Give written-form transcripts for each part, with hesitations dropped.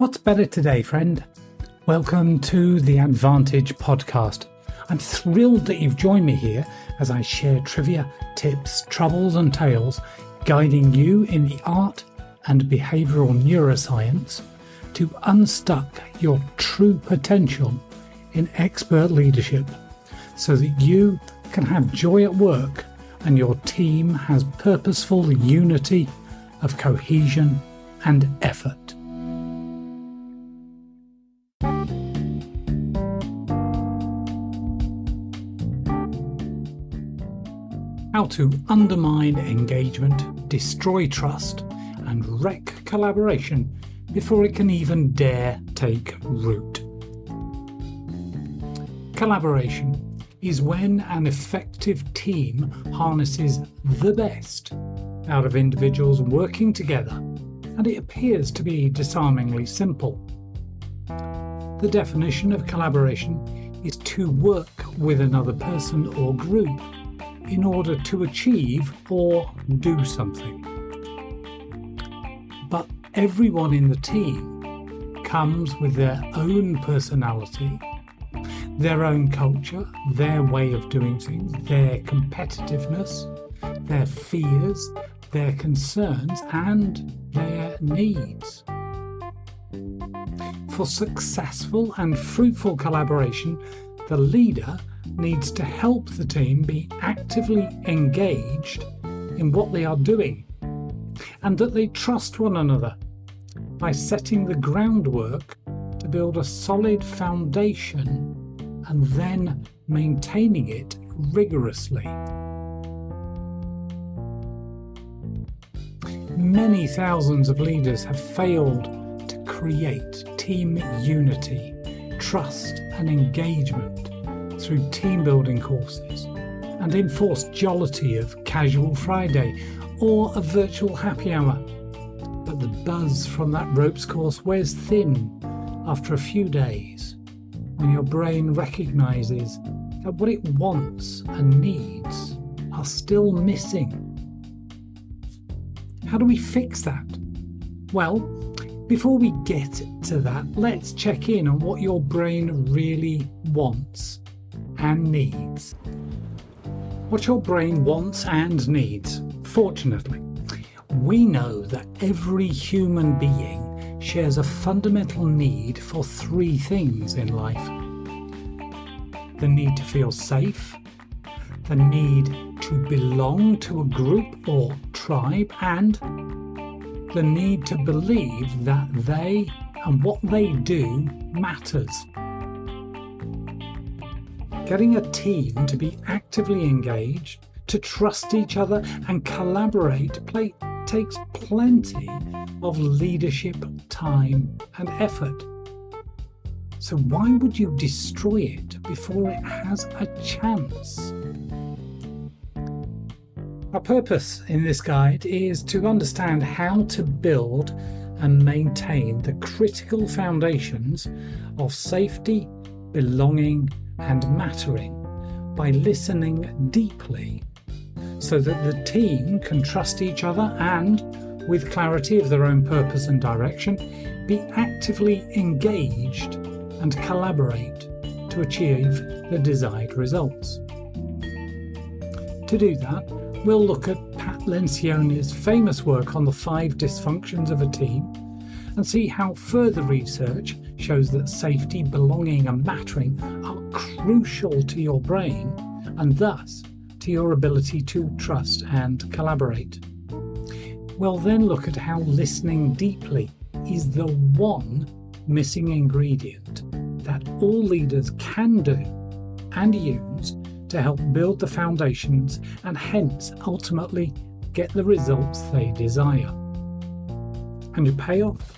What's better today, friend? Welcome to the Advantage podcast. I'm thrilled that you've joined me here as I share trivia, tips, troubles and tales, guiding you in the art and behavioural neuroscience to unstuck your true potential in expert leadership so that you can have joy at work and your team has purposeful unity of cohesion and effort. How to undermine engagement, destroy trust, and wreck collaboration before it can even dare take root. Collaboration is when an effective team harnesses the best out of individuals working together, and it appears to be disarmingly simple. The definition of collaboration is to work with another person or group in order to achieve or do something. But everyone in the team comes with their own personality, their own culture, their way of doing things, their competitiveness, their fears, their concerns, and their needs. For successful and fruitful collaboration, the leader needs to help the team be actively engaged in what they are doing, and that they trust one another by setting the groundwork to build a solid foundation and then maintaining it rigorously. Many thousands of leaders have failed to create team unity, trust and engagement through team building courses and enforced jollity of casual Friday or a virtual happy hour. But the buzz from that ropes course wears thin after a few days when your brain recognises that what it wants and needs are still missing. How do we fix that? Well, before we get to that, let's check in on what your brain really wants and needs. What your brain wants and needs. Fortunately, we know that every human being shares a fundamental need for three things in life: the need to feel safe, the need to belong to a group or tribe, and the need to believe that they and what they do matters. Getting a team to be actively engaged, to trust each other and collaborate takes plenty of leadership, time and effort. So why would you destroy it before it has a chance? Our purpose in this guide is to understand how to build and maintain the critical foundations of safety, belonging and mattering by listening deeply so that the team can trust each other and, with clarity of their own purpose and direction, be actively engaged and collaborate to achieve the desired results. To do that, we'll look at Pat Lencioni's famous work on the 5 dysfunctions of a team and see how further research shows that safety, belonging and mattering are crucial to your brain and thus to your ability to trust and collaborate. We'll then look at how listening deeply is the one missing ingredient that all leaders can do and use to help build the foundations and hence ultimately get the results they desire. And your payoff?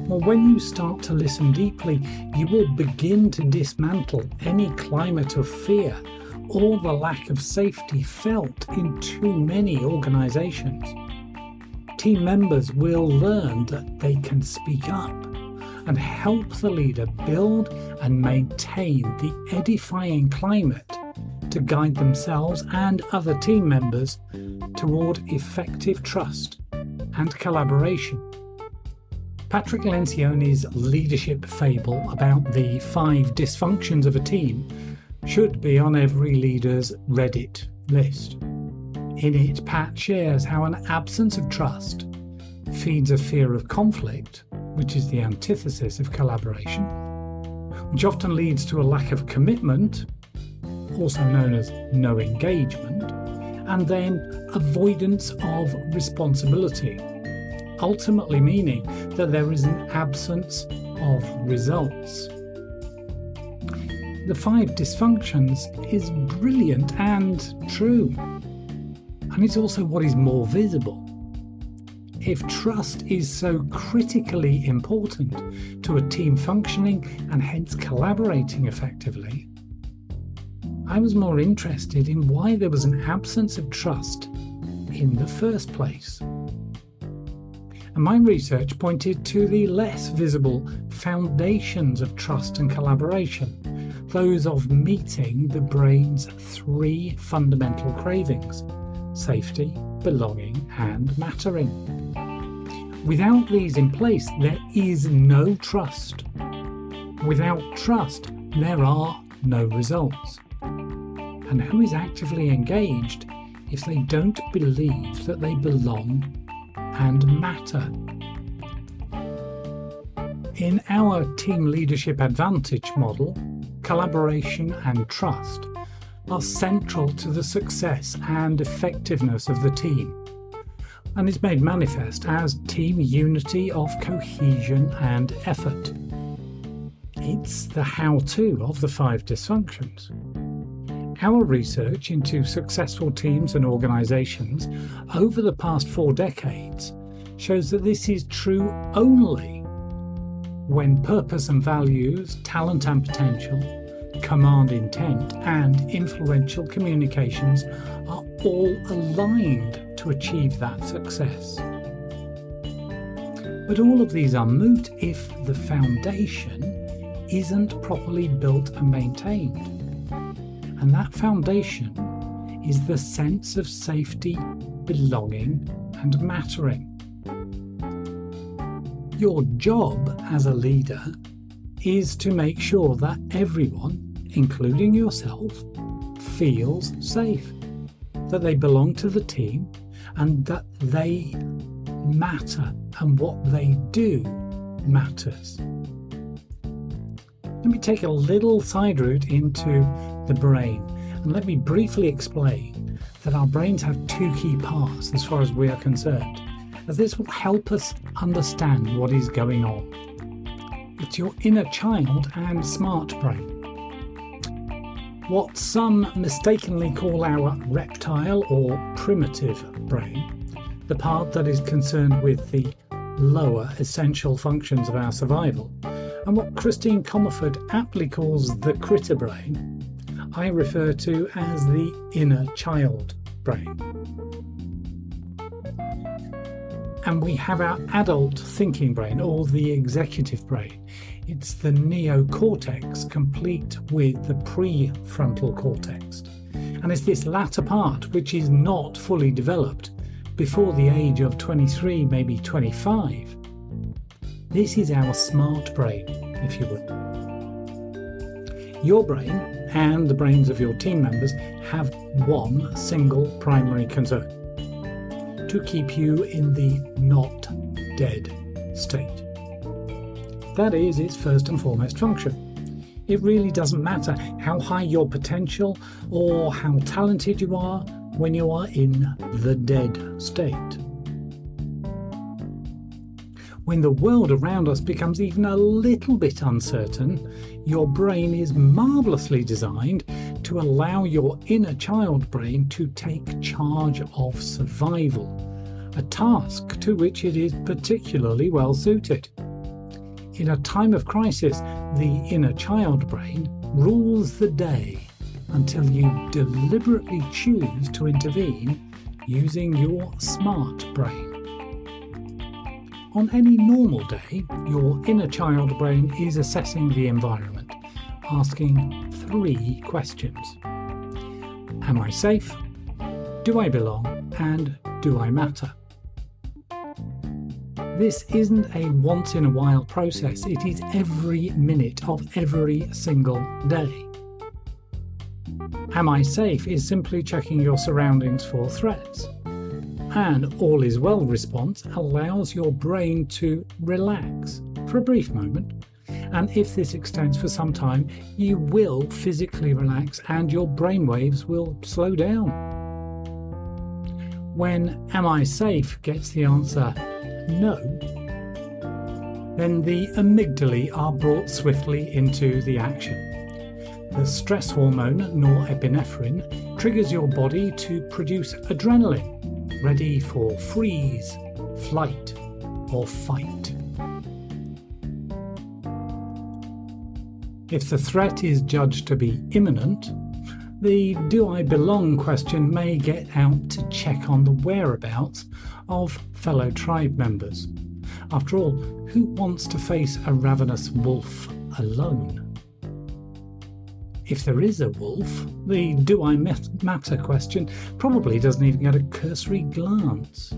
Well, when you start to listen deeply, you will begin to dismantle any climate of fear or the lack of safety felt in too many organisations. Team members will learn that they can speak up and help the leader build and maintain the edifying climate to guide themselves and other team members toward effective trust and collaboration. Patrick Lencioni's leadership fable about the 5 dysfunctions of a team should be on every leader's Reddit list. In it, Pat shares how an absence of trust feeds a fear of conflict, which is the antithesis of collaboration, which often leads to a lack of commitment, also known as no engagement, and then avoidance of responsibility, ultimately meaning that there is an absence of results. The 5 dysfunctions is brilliant and true, and it's also what is more visible. If trust is so critically important to a team functioning and hence collaborating effectively, I was more interested in why there was an absence of trust in the first place. And my research pointed to the less visible foundations of trust and collaboration, those of meeting the brain's 3 fundamental cravings: safety, belonging, and mattering. Without these in place, there is no trust. Without trust, there are no results. And who is actively engaged if they don't believe that they belong and matter? In our Team Leadership Advantage model, collaboration and trust are central to the success and effectiveness of the team, and is made manifest as team unity of cohesion and effort. It's the how-to of the 5 dysfunctions. Our research into successful teams and organisations over the past 4 decades shows that this is true only when purpose and values, talent and potential, command intent, and influential communications are all aligned to achieve that success. But all of these are moot if the foundation isn't properly built and maintained. And that foundation is the sense of safety, belonging, and mattering. Your job as a leader is to make sure that everyone, including yourself, feels safe, that they belong to the team, and that they matter and what they do matters. Let me take a little side route into the brain, and let me briefly explain that our brains have 2 key parts as far as we are concerned, as this will help us understand what is going on. It's your inner child and smart brain. What some mistakenly call our reptile or primitive brain, the part that is concerned with the lower essential functions of our survival, and what Christine Comerford aptly calls the critter brain, I refer to as the inner child brain. And we have our adult thinking brain, or the executive brain. It's the neocortex, complete with the prefrontal cortex. And it's this latter part which is not fully developed before the age of 23, maybe 25. This is our smart brain, if you will. Your brain and the brains of your team members have one single primary concern: to keep you in the not dead state. That is its first and foremost function. It really doesn't matter how high your potential or how talented you are when you are in the dead state. When the world around us becomes even a little bit uncertain, your brain is marvellously designed to allow your inner child brain to take charge of survival, a task to which it is particularly well suited. In a time of crisis, the inner child brain rules the day until you deliberately choose to intervene using your smart brain. On any normal day, your inner child brain is assessing the environment, asking 3 questions. Am I safe? Do I belong? And do I matter? This isn't a once-in-a-while process, it is every minute of every single day. Am I safe is simply checking your surroundings for threats. An all is well response allows your brain to relax for a brief moment, and if this extends for some time, you will physically relax and your brainwaves will slow down. When am I safe gets the answer no, then the amygdalae are brought swiftly into the action. The stress hormone norepinephrine triggers your body to produce adrenaline, ready for freeze, flight, or fight. If the threat is judged to be imminent, the "do I belong" question may get out to check on the whereabouts of fellow tribe members. After all, who wants to face a ravenous wolf alone? If there is a wolf, the "do I matter" question probably doesn't even get a cursory glance.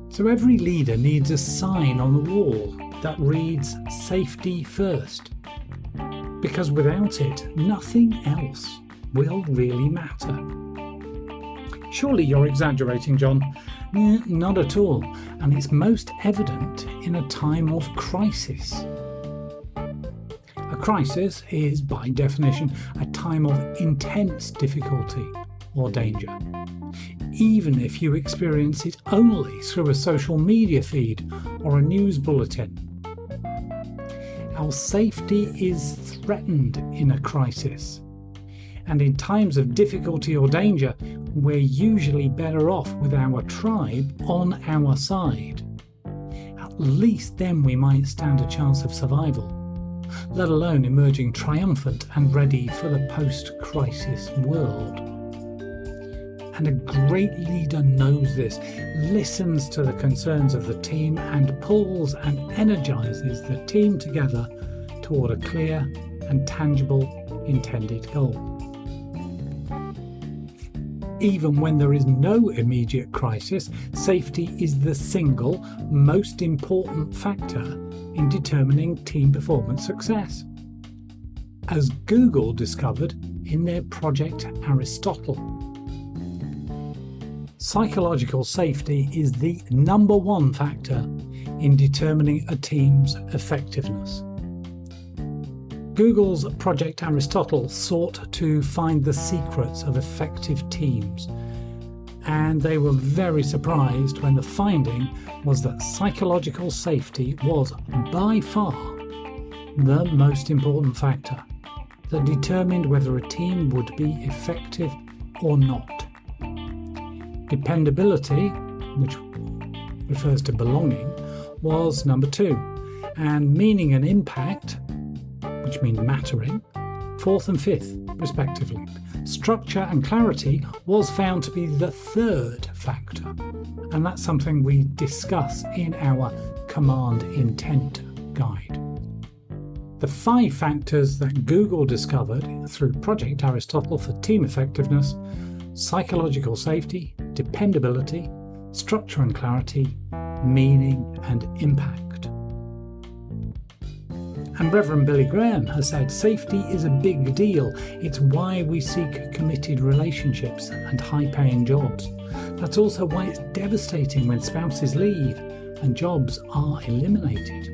So every leader needs a sign on the wall that reads "safety first," because without it, nothing else will really matter. Surely you're exaggerating, John. Not at all, and it's most evident in a time of crisis. A crisis is, by definition, a time of intense difficulty or danger, even if you experience it only through a social media feed or a news bulletin. Our safety is threatened in a crisis, and in times of difficulty or danger, we're usually better off with our tribe on our side. At least then we might stand a chance of survival, let alone emerging triumphant and ready for the post-crisis world. And a great leader knows this, listens to the concerns of the team, and pulls and energizes the team together toward a clear and tangible intended goal. Even when there is no immediate crisis, safety is the single most important factor in determining team performance success, as Google discovered in their Project Aristotle. Psychological safety is the number one factor in determining a team's effectiveness. Google's Project Aristotle sought to find the secrets of effective teams, and they were very surprised when the finding was that psychological safety was by far the most important factor that determined whether a team would be effective or not. Dependability, which refers to belonging, was number two, and meaning and impact, which means mattering, fourth and fifth, respectively. Structure and clarity was found to be the third factor, and that's something we discuss in our Command Intent guide. The 5 factors that Google discovered through Project Aristotle for team effectiveness: psychological safety, dependability, structure and clarity, meaning and impact. And Reverend Billy Graham has said safety is a big deal. It's why we seek committed relationships and high-paying jobs. That's also why it's devastating when spouses leave and jobs are eliminated.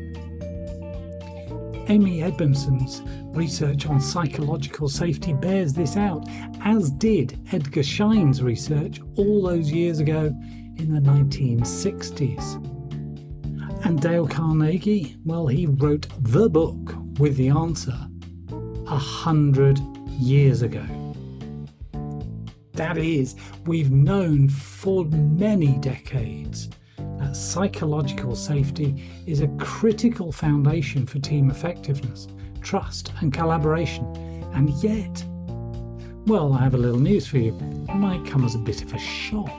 Amy Edmondson's research on psychological safety bears this out, as did Edgar Schein's research all those years ago in the 1960s. And Dale Carnegie, well, he wrote the book with the answer 100 years ago. That is, we've known for many decades that psychological safety is a critical foundation for team effectiveness, trust and collaboration. And yet, well, I have a little news for you. It might come as a bit of a shock.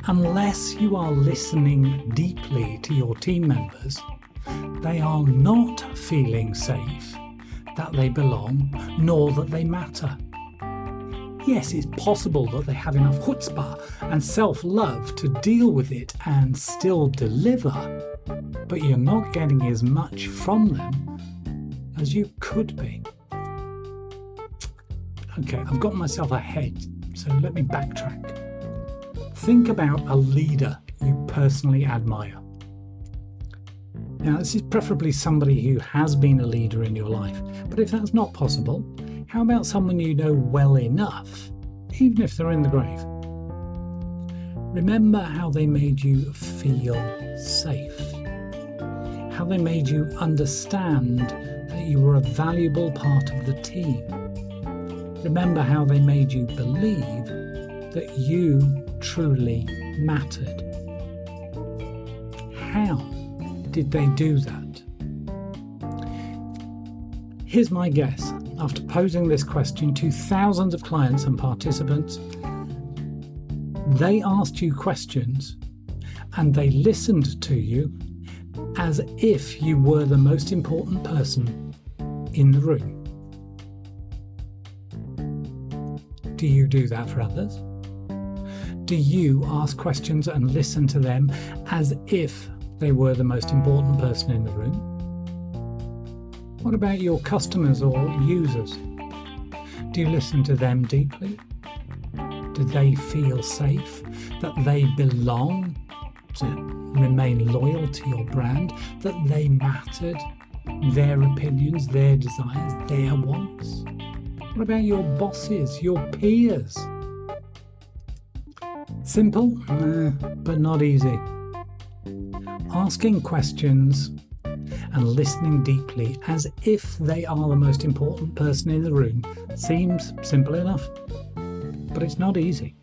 Unless you are listening deeply to your team members, they are not feeling safe, that they belong, nor that they matter. Yes, it's possible that they have enough chutzpah and self-love to deal with it and still deliver, but you're not getting as much from them as you could be. Okay, I've got myself ahead, so let me backtrack. Think about a leader you personally admire. Now, this is preferably somebody who has been a leader in your life, but if that's not possible, how about someone you know well enough, even if they're in the grave? Remember how they made you feel safe, how they made you understand that you were a valuable part of the team. Remember how they made you believe that you truly mattered. How did they do that? Here's my guess. After posing this question to thousands of clients and participants, they asked you questions and they listened to you as if you were the most important person in the room. Do you do that for others? Do you ask questions and listen to them as if they were the most important person in the room? What about your customers or users? Do you listen to them deeply? Do they feel safe, that they belong, to remain loyal to your brand, that they mattered, their opinions, their desires, their wants? What about your bosses, your peers? Simple, but not easy. Asking questions and listening deeply as if they are the most important person in the room seems simple enough, but it's not easy.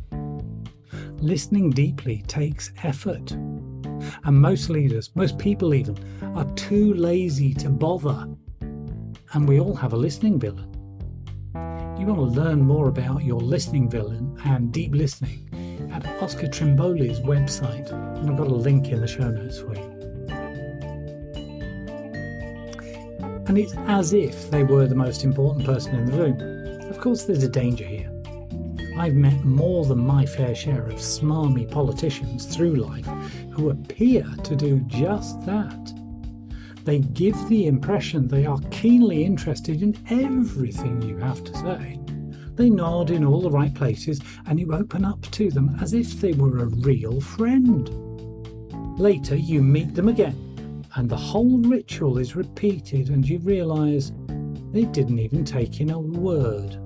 Listening deeply takes effort, and most leaders, most people even, are too lazy to bother, and we all have a listening villain. You want to learn more about your listening villain and deep listening at Oscar Trimboli's website, and I've got a link in the show notes for you. And it's as if they were the most important person in the room. Of course, there's a danger here. I've met more than my fair share of smarmy politicians through life who appear to do just that. They give the impression they are keenly interested in everything you have to say. They nod in all the right places and you open up to them as if they were a real friend. Later you meet them again and the whole ritual is repeated and you realise they didn't even take in a word.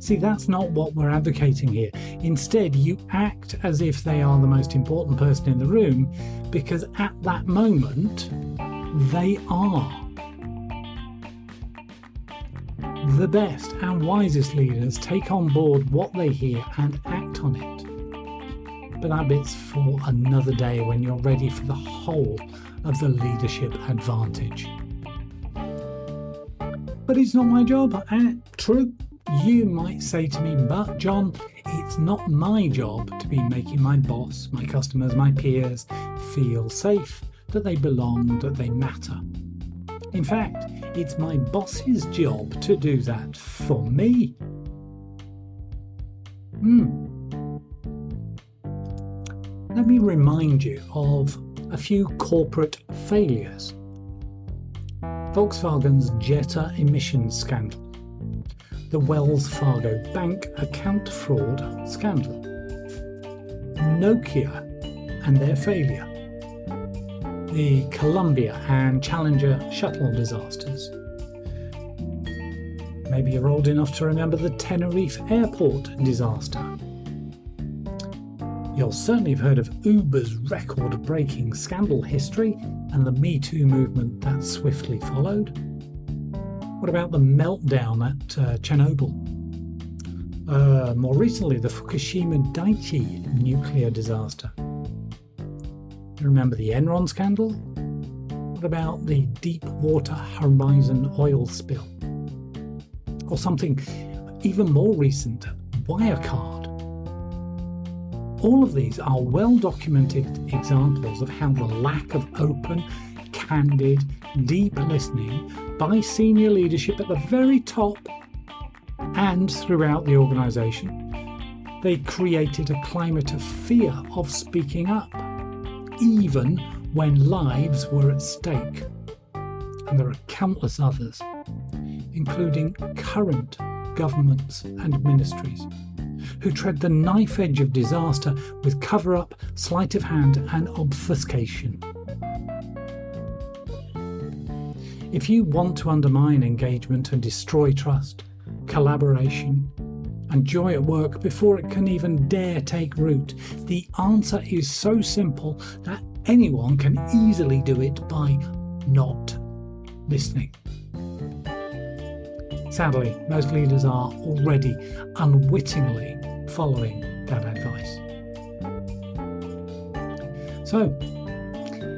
See, that's not what we're advocating here. Instead, you act as if they are the most important person in the room because at that moment, they are. The best and wisest leaders take on board what they hear and act on it. But that bit's for another day when you're ready for the whole of the leadership advantage. But it's not my job. True. You might say to me, but John, it's not my job to be making my boss, my customers, my peers feel safe, that they belong, that they matter. In fact, it's my boss's job to do that for me. Let me remind you of a few corporate failures. Volkswagen's Jetta emissions scandal. The Wells Fargo bank account fraud scandal. Nokia and their failure. The Columbia and Challenger shuttle disasters. Maybe you're old enough to remember the Tenerife airport disaster. You'll certainly have heard of Uber's record-breaking scandal history and the Me Too movement that swiftly followed. What about the meltdown at Chernobyl? More recently, the Fukushima Daiichi nuclear disaster. You remember the Enron scandal? What about the Deepwater Horizon oil spill? Or something even more recent, Wirecard. All of these are well-documented examples of how the lack of open, candid, deep listening by senior leadership at the very top and throughout the organisation, they created a climate of fear of speaking up, even when lives were at stake. And there are countless others, including current governments and ministries, who tread the knife edge of disaster with cover-up, sleight of hand and obfuscation. If you want to undermine engagement and destroy trust, collaboration and joy at work before it can even dare take root, the answer is so simple that anyone can easily do it by not listening. Sadly, most leaders are already unwittingly following that advice. So,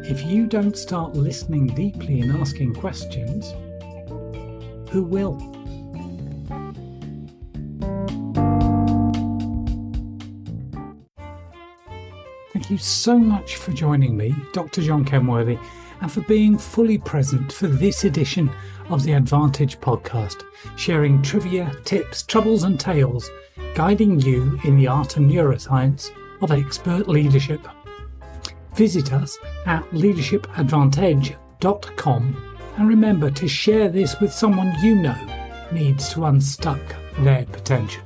if you don't start listening deeply and asking questions, who will? Thank you so much for joining me, Dr. John Kenworthy, and for being fully present for this edition of the Advantage podcast, sharing trivia, tips, troubles and tales, guiding you in the art and neuroscience of expert leadership. Visit us at leadershipadvantage.com and remember to share this with someone you know needs to unstuck their potential.